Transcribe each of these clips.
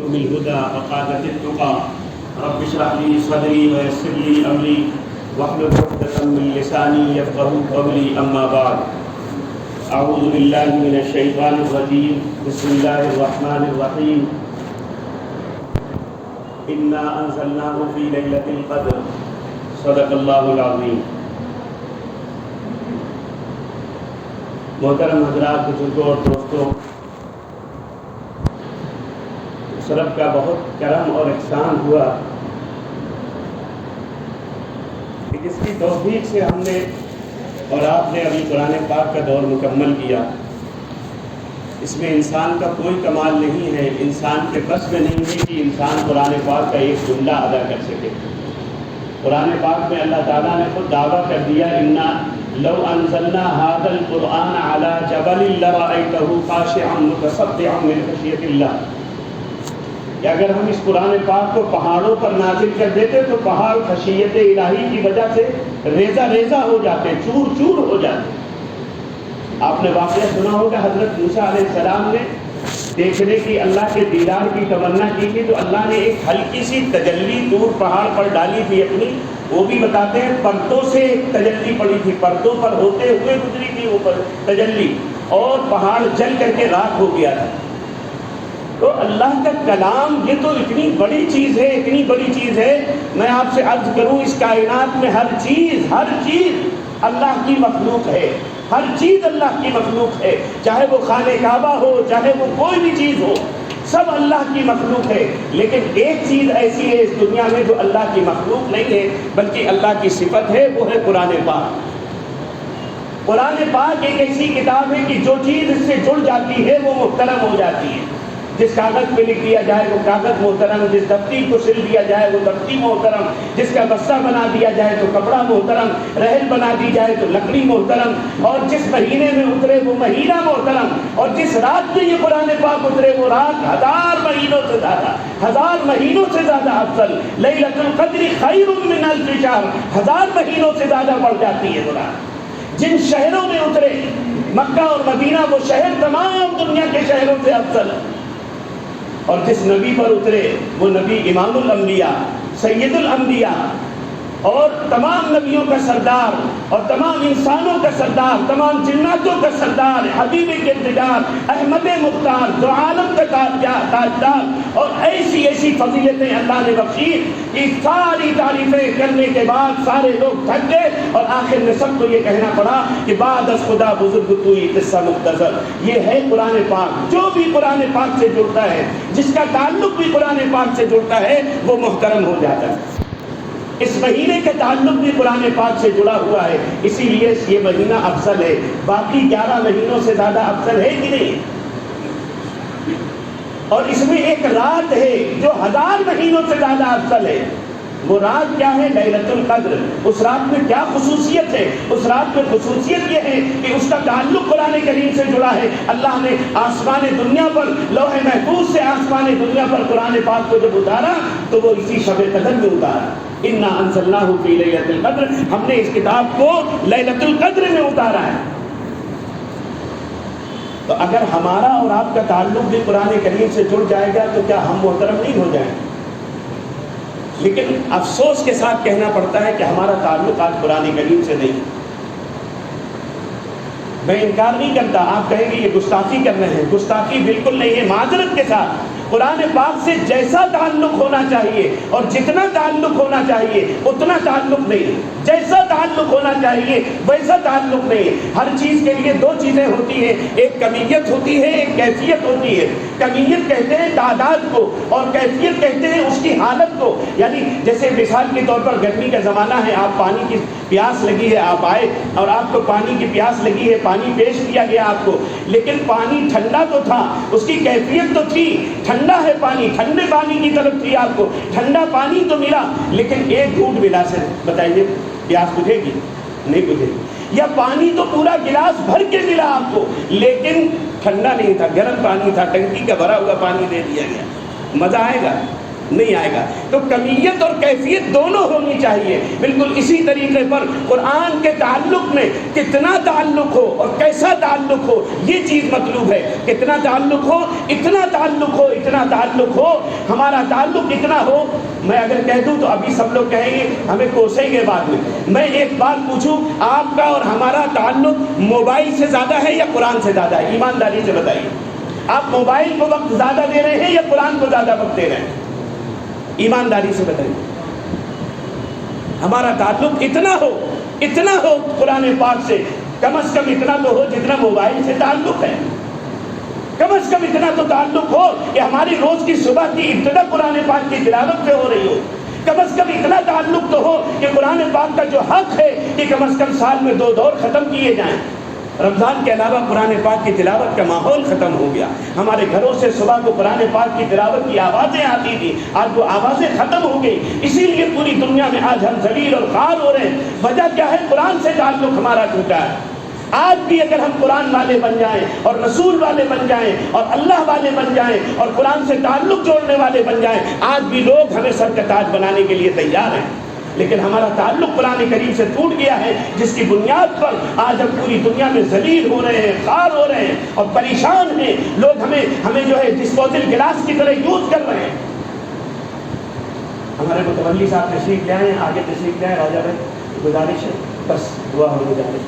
حكم الهدى وقادة التقى رب اشرح لي صدري ويسر لي أمري واحلل عقدة من لساني يفقهوا قولي أما بعد أعوذ بالله من الشيطان الرجيم بسم الله الرحمن الرحيم إنا أنزلناه في ليلة القدر صدق الله العظيم. محترم حضرات، بزرگوں اور دوستوں، اس رب کا بہت کرم اور احسان ہوا کہ جس کی توفیق سے ہم نے اور آپ نے ابھی قرآن پاک کا دور مکمل کیا. اس میں انسان کا کوئی کمال نہیں ہے، انسان کے بس میں نہیں ہے کہ انسان قرآن پاک کا ایک جملہ ادا کر سکے. قرآن پاک میں اللہ تعالیٰ نے خود دعویٰ کر دیا انا لو انزلنا هذا القرآن على جبل لرأيته خاشعا متصدعا من خشية اللہ، کہ اگر ہم اس قرآن پاک کو پہاڑوں پر نازل کر دیتے تو پہاڑ خشیت الہی کی وجہ سے ریزہ ریزہ ہو جاتے، چور چور ہو جاتے. آپ نے واقعہ سنا ہوگا، حضرت موسیٰ علیہ السلام نے دیکھنے کی، اللہ کے دیدار کی تمنا کی تھی تو اللہ نے ایک ہلکی سی تجلی طور پہاڑ پر ڈالی تھی اپنی. وہ بھی بتاتے ہیں پرتوں سے ایک تجلی پڑی تھی، پرتوں پر ہوتے ہوئے گزری تھی وہ تجلی، اور پہاڑ جل کر کے راکھ ہو گیا تھا. تو اللہ کا کلام یہ تو اتنی بڑی چیز ہے، اتنی بڑی چیز ہے. میں آپ سے عرض کروں، اس کائنات میں ہر چیز اللہ کی مخلوق ہے، ہر چیز اللہ کی مخلوق ہے. چاہے وہ خانہ کعبہ ہو، چاہے وہ کوئی بھی چیز ہو، سب اللہ کی مخلوق ہے. لیکن ایک چیز ایسی ہے اس دنیا میں جو اللہ کی مخلوق نہیں ہے بلکہ اللہ کی صفت ہے، وہ ہے قرآن پاک. قرآن پاک ایک ایسی کتاب ہے کہ جو چیز اس سے جڑ جاتی ہے وہ محترم ہو جاتی ہے. جس کاغذ پہ لکھ دیا جائے وہ کاغذ محترم، جس دفتی کو سل دیا جائے وہ دفتی محترم، جس کا بستہ بنا دیا جائے تو کپڑا محترم، رحل بنا دی جائے تو لکڑی محترم، اور جس مہینے میں اترے وہ مہینہ محترم، اور جس رات میں یہ قرآن پاک اترے وہ رات 1000 مہینوں سے زیادہ، 1000 مہینوں سے زیادہ افضل. لیلۃ القدر خیر من الف شہر، 1000 مہینوں سے زیادہ بڑھ جاتی ہے وہ رات. جن شہروں میں اترے، مکہ اور مدینہ، وہ شہر تمام دنیا کے شہروں سے افضل. اور جس نبی پر اترے وہ نبی امام الانبیاء، سید الانبیاء، اور تمام نبیوں کا سردار، اور تمام انسانوں کا سردار، تمام جناتوں کا سردار، حبیب کردگار، احمد مختار، دو عالم کا تاجدار. اور ایسی ایسی فضیلتیں اللہ نے بخشی کہ ساری تعریفیں کرنے کے بعد سارے لوگ تھک گئے اور آخر میں سب کو یہ کہنا پڑا کہ بعد از خدا بزرگ توئی قصہ مختصر. یہ ہے قرآن پاک. جو بھی قرآن پاک سے جڑتا ہے، جس کا تعلق بھی قرآن پاک سے جڑتا ہے، وہ محترم ہو جاتا ہے. اس مہینے کا تعلق بھی قرآن پاک سے جڑا ہوا ہے، اسی لیے یہ مہینہ افضل ہے. باقی 11 مہینوں سے زیادہ افضل ہے کہ نہیں؟ اور اس میں ایک رات ہے جو 1000 مہینوں سے زیادہ افضل ہے. وہ رات کیا ہے؟ لیلۃ القدر. اس رات میں کیا خصوصیت ہے؟ اس رات میں خصوصیت یہ ہے کہ اس کا تعلق قرآن کریم سے جڑا ہے. اللہ نے آسمان دنیا پر، لوح محفوظ سے آسمان دنیا پر قرآن پاک کو جب اتارا تو وہ اسی شب قدر میں اتارا. انا انزلناہ فی لیلۃ القدر، ہم نے اس کتاب کو لیلۃ القدر میں اتارا ہے. تو اگر ہمارا اور آپ کا تعلق بھی قرآن کریم سے جڑ جائے گا تو کیا ہم محترم نہیں ہو جائیں؟ لیکن افسوس کے ساتھ کہنا پڑتا ہے کہ ہمارا تعلق آج قرآن کریم سے نہیں. میں انکار نہیں کرتا، آپ کہیں گے یہ گستاخی کر رہے ہیں. گستاخی بالکل نہیں ہے. معذرت کے ساتھ قرآن پاک سے جیسا تعلق ہونا چاہیے اور جتنا تعلق ہونا چاہیے اتنا تعلق نہیں ہے. جیسا تعلق ہونا چاہیے ویسا تعلق نہیں ہے. ہر چیز کے لیے دو چیزیں ہوتی ہیں، ایک کمیت ہوتی ہے، ایک کیفیت ہوتی ہے. کمیت کہتے ہیں تعداد کو اور کیفیت کہتے ہیں اس کی حالت کو. یعنی جیسے مثال کے طور پر گرمی کا زمانہ ہے، آپ پانی کی پیاس لگی ہے، آپ آئے اور آپ کو پانی کی پیاس لگی ہے، پانی پیش کیا گیا آپ کو، لیکن پانی ٹھنڈا تو تھا، اس کی کیفیت تو تھی، ٹھنڈا ہے پانی، ٹھنڈے پانی کی طرف تھی آپ کو، ٹھنڈا پانی تو ملا، لیکن ایک گھونٹ ملا سے بتائیے پیاس بجھے گی؟ نہیں بجھے گی. یا پانی تو پورا گلاس بھر کے ملا آپ کو لیکن ٹھنڈا نہیں تھا، گرم پانی تھا، ٹنکی کا بھرا ہوا پانی دے دیا گیا، مزہ آئے گا؟ نہیں آئے گا۔ تو کمیت اور کیفیت دونوں ہونی چاہیے۔ بالکل اسی طریقے پر قرآن کے تعلق میں کتنا تعلق ہو اور کیسا تعلق ہو، یہ چیز مطلوب ہے۔ کتنا تعلق ہو، اتنا تعلق ہو، اتنا تعلق ہو، ہمارا تعلق اتنا ہو۔ میں اگر کہہ دوں تو ابھی سب لوگ کہیں گے ہمیں کوسیں گے بعد میں۔ میں ایک بات پوچھوں، آپ کا اور ہمارا تعلق موبائل سے زیادہ ہے یا قرآن سے زیادہ ہے؟ ایمانداری سے بتائیے، آپ موبائل کو وقت زیادہ دے رہے ہیں یا قرآن کو زیادہ وقت دے رہے ہیں؟ ایمانداری سے بتائیے۔ ہمارا تعلق اتنا ہو قرآن پاک سے، کم از کم اتنا تو ہو جتنا موبائل سے تعلق ہے۔ کم از کم اتنا تو تعلق ہو کہ ہماری روز کی صبح کی ابتدا قرآن پاک کی تلاوت سے ہو رہی ہو۔ کم از کم اتنا تعلق تو ہو کہ قرآن پاک کا جو حق ہے کہ کم از کم سال میں 2 دور ختم کیے جائیں۔ رمضان کے علاوہ قرآن پاک کی تلاوت کا ماحول ختم ہو گیا۔ ہمارے گھروں سے صبح کو قرآن پاک کی تلاوت کی آوازیں آتی تھی، آج وہ آوازیں ختم ہو گئی۔ اسی لیے پوری دنیا میں آج ہم ذلیل اور خوار ہو رہے ہیں۔ وجہ کیا ہے؟ قرآن سے تعلق ہمارا ٹوٹا ہے۔ آج بھی اگر ہم قرآن والے بن جائیں اور رسول والے بن جائیں اور اللہ والے بن جائیں اور قرآن سے تعلق جوڑنے والے بن جائیں، آج بھی لوگ ہمیں سر کا تاج بنانے کے لیے تیار ہیں۔ لیکن ہمارا تعلق قرآن کریم سے ٹوٹ گیا ہے، جس کی بنیاد پر آج ہم پوری دنیا میں ذلیل ہو رہے ہیں، خوار ہو رہے ہیں اور پریشان ہیں۔ لوگ ہمیں جو ہے ڈسپوزل گلاس کی طرح یوز کر رہے ہیں۔ ہمارے متولی صاحب تشریف لے آئے ہیں، آگے تشریف لے آئے۔ راجہ بھائی گزارش ہے، بس دعا ہو گزارش۔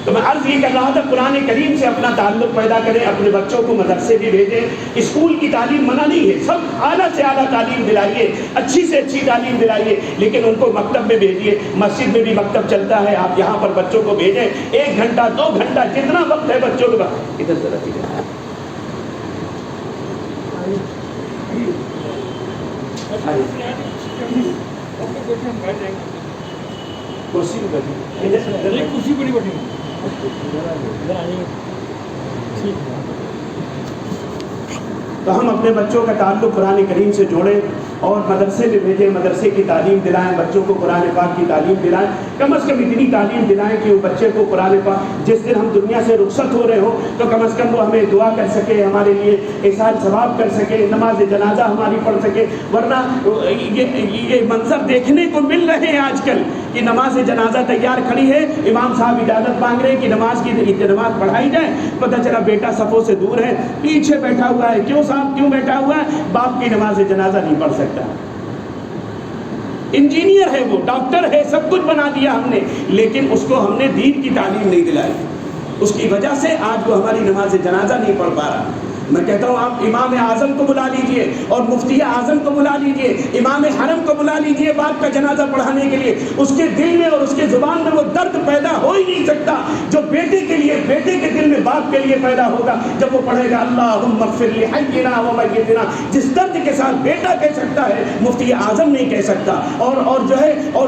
تو میں عرض یہ کر رہا تھا، قرآن کریم سے اپنا تعلق پیدا کریں، اپنے بچوں کو مدرسے بھی بھیجیں۔ اسکول کی تعلیم منع نہیں ہے، سب اعلیٰ سے اعلیٰ تعلیم دلائیے، اچھی سے اچھی تعلیم دلائیے، لیکن ان کو مکتب میں بھیجیے۔ مسجد میں بھی مکتب چلتا ہے، آپ یہاں پر بچوں کو بھیجیں۔ 1 گھنٹہ 2 گھنٹہ جتنا وقت ہے بچوں کے پاس، ادھر ذرا کرسی بڑی بڑی تو ہم اپنے بچوں کا تعلق قرآن کریم سے جوڑیں اور مدرسے میں بھیجیں، مدرسے کی تعلیم دلائیں، بچوں کو قرآن پاک کی تعلیم دلائیں۔ کم از کم اتنی تعلیم دلائیں کہ وہ بچے کو قرآن پاک، جس دن ہم دنیا سے رخصت ہو رہے ہوں تو کم از کم وہ ہمیں دعا کر سکے، ہمارے لیے احسان ثواب کر سکے، نماز جنازہ ہماری پڑھ سکے۔ ورنہ یہ منظر دیکھنے کو مل رہے ہیں آج کل کہ نماز جنازہ تیار کھڑی ہے، امام صاحب اجازت مانگ رہے ہیں کہ نماز پڑھائی جائے، پتہ چلا بیٹا صفوں سے دور ہے، پیچھے بیٹھا ہوا ہے۔ کیوں صاحب کیوں بیٹھا ہوا ہے؟ باپ کی نماز جنازہ نہیں پڑھ سکتا۔ انجینئر ہے، وہ ڈاکٹر ہے، سب کچھ بنا دیا ہم نے، لیکن اس کو ہم نے دین کی تعلیم نہیں دلائی۔ اس کی وجہ سے آج وہ ہماری نماز جنازہ نہیں پڑھ پا رہا۔ میں کہتا ہوں آپ امام اعظم کو بلا لیجئے اور مفتی اعظم کو بلا لیجئے، امام حرم کو بلا لیجئے باپ کا جنازہ پڑھانے کے لیے۔ اس کے دل میں اور اس کے زبان میں وہ درد پیدا ہو ہی نہیں سکتا جو بیٹے کے لیے، بیٹے کے دل میں باپ کے لیے پیدا ہوگا جب وہ پڑھے گا اللہم اغفر لحینا و میتنا۔ جس درد کے ساتھ بیٹا کہہ سکتا ہے مفتی اعظم نہیں کہہ سکتا، اور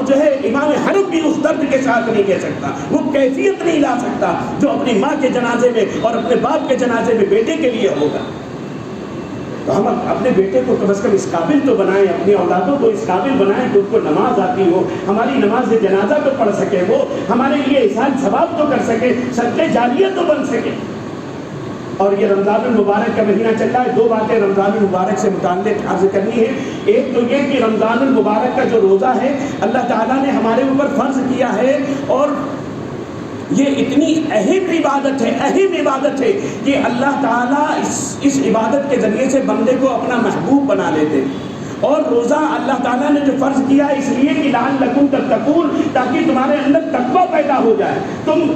جو ہے امام حرم بھی اس درد کے ساتھ نہیں کہہ سکتا، وہ کیفیت نہیں لا سکتا جو اپنی ماں کے جنازے میں اور اپنے باپ کے جنازے میں بیٹے کے لیے ہوگا۔ تو ہم اپنے بیٹے کو کم از کم اس قابل تو بنائیں، اپنی اولادوں کو اس قابل بنائیں کہ ان کو نماز آتی ہو، ہماری نماز جنازہ تو پڑھ سکے، وہ ہمارے لیے احسان ثواب تو کر سکے، صدقہ جاریہ تو بن سکے۔ اور یہ رمضان المبارک کا مہینہ چل رہا ہے، 2 باتیں رمضان المبارک سے متعلق عرض کرنی ہے۔ ایک تو یہ کہ رمضان المبارک کا جو روزہ ہے اللہ تعالیٰ نے ہمارے اوپر فرض کیا ہے، اور یہ اتنی اہم عبادت ہے کہ اللہ تعالیٰ اس عبادت کے ذریعے سے بندے کو اپنا محبوب بنا لیتے۔ اور روزہ اللہ تعالیٰ نے جو فرض کیا ہے اس لیے کہ لعلکم تتقون، تاکہ تمہارے اندر تقویٰ پیدا ہو جائے۔ تم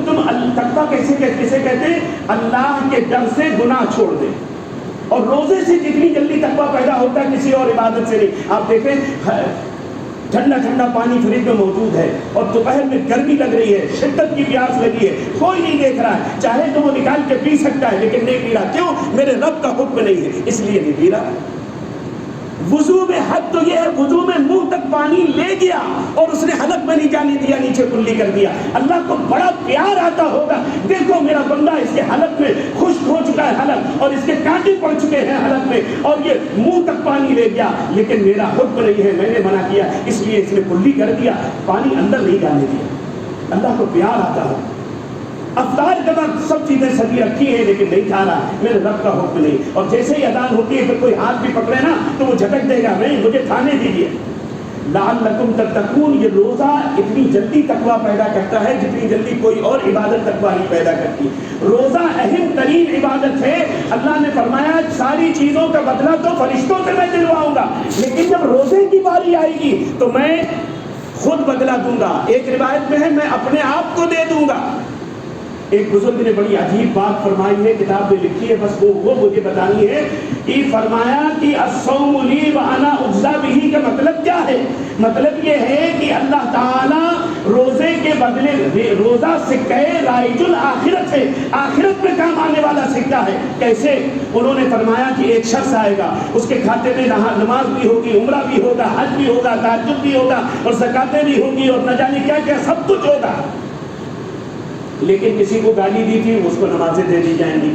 تقویٰ کیسے کہتے ہیں؟ اللہ کے ڈر سے گناہ چھوڑ دیں۔ اور روزے سے جتنی جلدی تقویٰ پیدا ہوتا ہے کسی اور عبادت سے نہیں۔ آپ دیکھیں ٹھنڈا ٹھنڈا پانی فریج میں موجود ہے اور دوپہر میں گرمی لگ رہی ہے، شدت کی پیاس لگی ہے، کوئی نہیں دیکھ رہا ہے، چاہے تو وہ نکال کے پی سکتا ہے لیکن نہیں پی رہا۔ کیوں؟ میرے رب کا حکم نہیں ہے اس لیے نہیں پی رہا۔ وضو میں حد تو یہ ہے، وضو میں منہ تک پانی لے گیا اور اس نے حلق میں نہیں جانے دیا، نیچے کلی کر دیا۔ اللہ کو بڑا پیار آتا ہوگا، دیکھو میرا بندہ اس کے حلق میں خشک ہو چکا ہے حلق، اور اس کے کانٹے پڑ چکے ہیں حلق میں، اور یہ منہ تک پانی لے گیا، لیکن میرا حکم نہیں ہے، میں نے منع کیا اس لیے اس نے کلی کر دیا، پانی اندر نہیں جانے دیا۔ اللہ کو پیار آتا ہے۔ افطار کے وقت سب چیزیں سبھی رکھی ہیں لیکن نہیں کھا رہا، میرے رب کا حکم نہیں، اور جیسے ہی اذان ہوتی ہے پھر کوئی ہاتھ بھی پکڑے نا تو وہ جھٹک دے گا، نہیں مجھے کھانے دیجیے۔ لعلکم تتقون، یہ روزہ اتنی جلدی تقویٰ پیدا کرتا ہے جتنی جلدی کوئی اور عبادت تقویٰ نہیں پیدا کرتی۔ روزہ اہم ترین عبادت ہے۔ اللہ نے فرمایا ساری چیزوں کا بدلہ تو فرشتوں سے میں دلواؤں گا، لیکن جب روزے کی باری آئے گی تو میں خود بدلہ دوں گا۔ ایک روایت میں ہے میں اپنے آپ کو دے دوں گا۔ ایک بزرگ نے بڑی عجیب بات فرمائی ہے، کتاب میں لکھی ہے، بس وہ مجھے بتانی ہے کہ فرمایا کہ الصوم لی وانا اجزا بہ کا مطلب کیا ہے؟ مطلب یہ ہے کہ اللہ تعالیٰ روزے کے بدلے، روزہ سکہ رائج الآخرت ہے، آخرت میں کام آنے والا سکہ ہے۔ کیسے؟ انہوں نے فرمایا کہ ایک شخص آئے گا، اس کے کھاتے میں نماز بھی ہوگی، عمرہ بھی ہوگا، حج بھی ہوگا، تہجد بھی ہوگا، اور زکاتیں بھی ہوں گی، اور نہ جانے کیا کیا سب کچھ ہوگا، لیکن کسی کو گالی دی تھی اس کو نمازیں دے دی جائیں گی،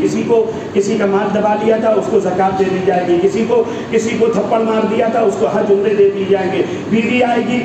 کسی کا مال دبا لیا تھا اس کو زکات دے دی جائے گی، کسی کو تھپڑ مار دیا تھا اس کو حج عمرے دے دی جائیں گے۔ بیوی آئے گی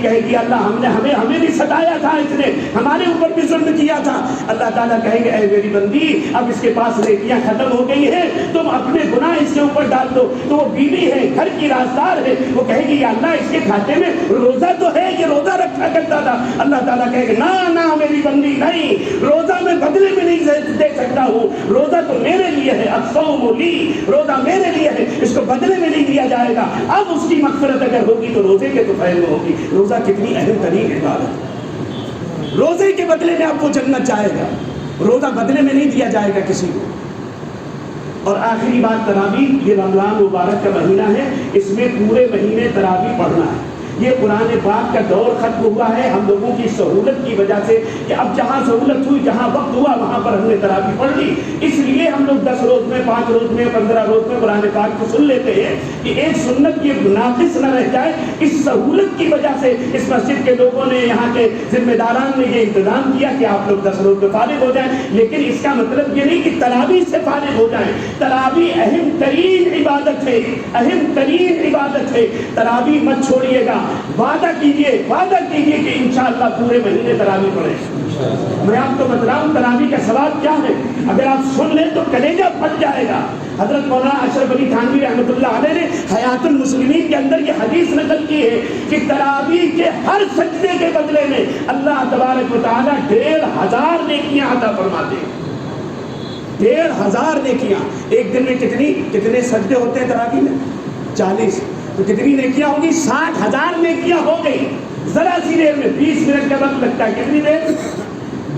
کہے گی اللہ ہمیں بھی ستایا تھا، اس نے ہمارے اوپر بھی ظلم کیا تھا۔ اللہ تعالیٰ کہیں گے اے میری بندی اب اس کے پاس نیکیاں ختم ہو گئی ہیں، تم اپنے گناہ اس کے اوپر ڈال دو۔ تو وہ بیوی ہے، گھر کی رازدار ہے، وہ کہے گی یا اللہ اس کے کھاتے میں روزہ تو ہے، یہ روزہ رکھا کرتا تھا۔ اللہ تعالیٰ کہے گا نہ میری بندی نہیں، روزہ میں بدلے میں نہیں دے سکتا ہوں، روزہ تو میرے لیے ہے، الصوم لی، روزہ میرے لیے ہے، اس کو بدلے میں نہیں دیا جائے گا۔ اب اس کی مغفرت اگر ہوگی تو روزے کے طفیل میں ہوگی۔ روزہ کتنی اہم ترین عبادت، روزے کے بدلے میں آپ کو جنت جائے گا، روزہ بدلے میں نہیں دیا جائے گا کسی کو۔ اور آخری بات تراویح، یہ رمضان مبارک کا مہینہ ہے، اس میں پورے مہینے تراویح پڑھنا ہے۔ یہ قرآن پاک کا دور ختم ہوا ہے ہم لوگوں کی سہولت کی وجہ سے، کہ اب جہاں سہولت ہوئی، جہاں وقت ہوا وہاں پر ہم نے تراویح پڑھ لی، اس لیے ہم لوگ 10 روز میں، 5 روز میں، 15 روز میں قرآن پاک کو سن لیتے ہیں کہ ایک سنت یہ ناقص نہ رہ جائے۔ اس سہولت کی وجہ سے اس مسجد کے لوگوں نے، یہاں کے ذمہ داران نے یہ انتظام کیا کہ آپ لوگ 10 روز میں فارغ ہو جائیں، لیکن اس کا مطلب یہ نہیں کہ تراویح سے فارغ ہو جائیں۔ تراویح اہم ترین عبادت ہے، اہم ترین عبادت ہے، تراویح مت چھوڑیے گا۔ وعدہ کیجئے کہ انشاءاللہ پورے مہینے تراویح پڑھیں۔ میں آپ کو بتا رہا ہوں تراویح کا ثواب کیا ہے، اگر آپ سن لیں تو کلیجہ پھٹ جائے گا۔ حضرت مولانا اشرف علی تھانوی رحمۃ اللہ علیہ نے حیات المسلمین کے اندر یہ حدیث نقل کی ہے کہ تراویح کے ہر سجدے کے بدلے میں اللہ تبارک و تعالیٰ 1500 نیکیاں عطا فرماتے ہیں۔ 1500 نیکیاں۔ ایک دن میں کتنے سجدے ہوتے ہیں تراویح میں؟ 40، تو کتنی نیکیاں ہوگی؟ 60,000 نیکیاں ہو گئی ذرا سی دیر میں۔ 20 منٹ کا وقت لگتا ہے، کتنی دیر؟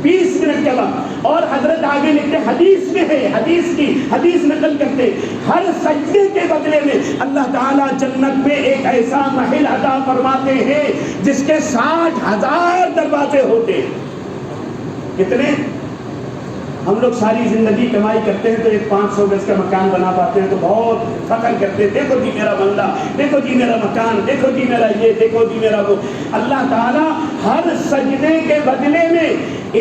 20 منٹ کا وقت۔ اور حضرت آگے لکھتے حدیث میں ہے، حدیث نقل کرتے ہر سجدے کے بدلے میں اللہ تعالیٰ جنت میں ایک ایسا محل عطا فرماتے ہیں جس کے 60,000 دروازے ہوتے ہیں۔ کتنے؟ ہم لوگ ساری زندگی کمائی کرتے ہیں تو ایک 500 گز کا مکان بنا پاتے ہیں تو بہت فخر کرتے ہیں، دیکھو جی میرا بندہ، دیکھو جی میرا مکان، دیکھو جی میرا یہ، دیکھو جی میرا وہ۔ اللہ تعالیٰ ہر سجدے کے بدلے میں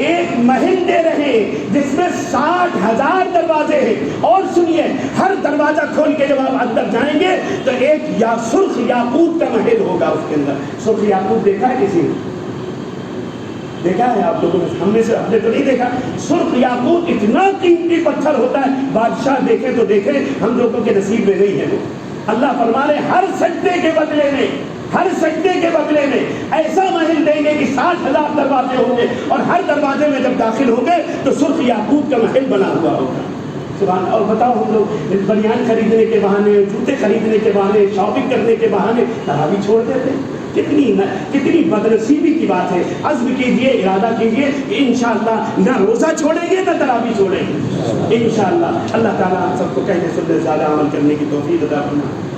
ایک محل دے رہے جس میں 60,000 دروازے ہیں۔ اور سنیے، ہر دروازہ کھول کے جب آپ اندر جائیں گے تو ایک یا سرخ یاقوت کا محل ہوگا اس کے اندر۔ سرخ یاقوت دیکھا ہے کسی نے؟ دیکھا ہے آپ لوگوں نے؟ ہم نے تو نہیں دیکھا۔ سرخ یاقوت اتنا قیمتی پتھر ہوتا ہے، بادشاہ دیکھیں تو دیکھیں، ہم لوگوں کے نصیب میں نہیں ہے وہ۔ اللہ فرما رہے ہر سجدے کے بدلے میں ایسا محل دیں گے کہ 60,000 دروازے ہوں گے، اور ہر دروازے میں جب داخل ہوں گے تو سرخ یاقوت کا محل بنا ہوا ہوگا۔ سبحان۔ اور بتاؤ ہم لوگ بنیان خریدنے کے بہانے، جوتے خریدنے کے بہانے، شاپنگ کرنے کے بہانے تراویح چھوڑ دیتے ہیں۔ کتنی بدنصیبی کی بات ہے۔ عزم کیجئے، ارادہ کیجئے کہ انشاءاللہ نہ روزہ چھوڑیں گے نہ تراویح چھوڑیں گے انشاءاللہ۔ اللہ تعالیٰ ہم سب کو کہنے سننے زیادہ عمل کرنے کی توفیق عطا فرمائے۔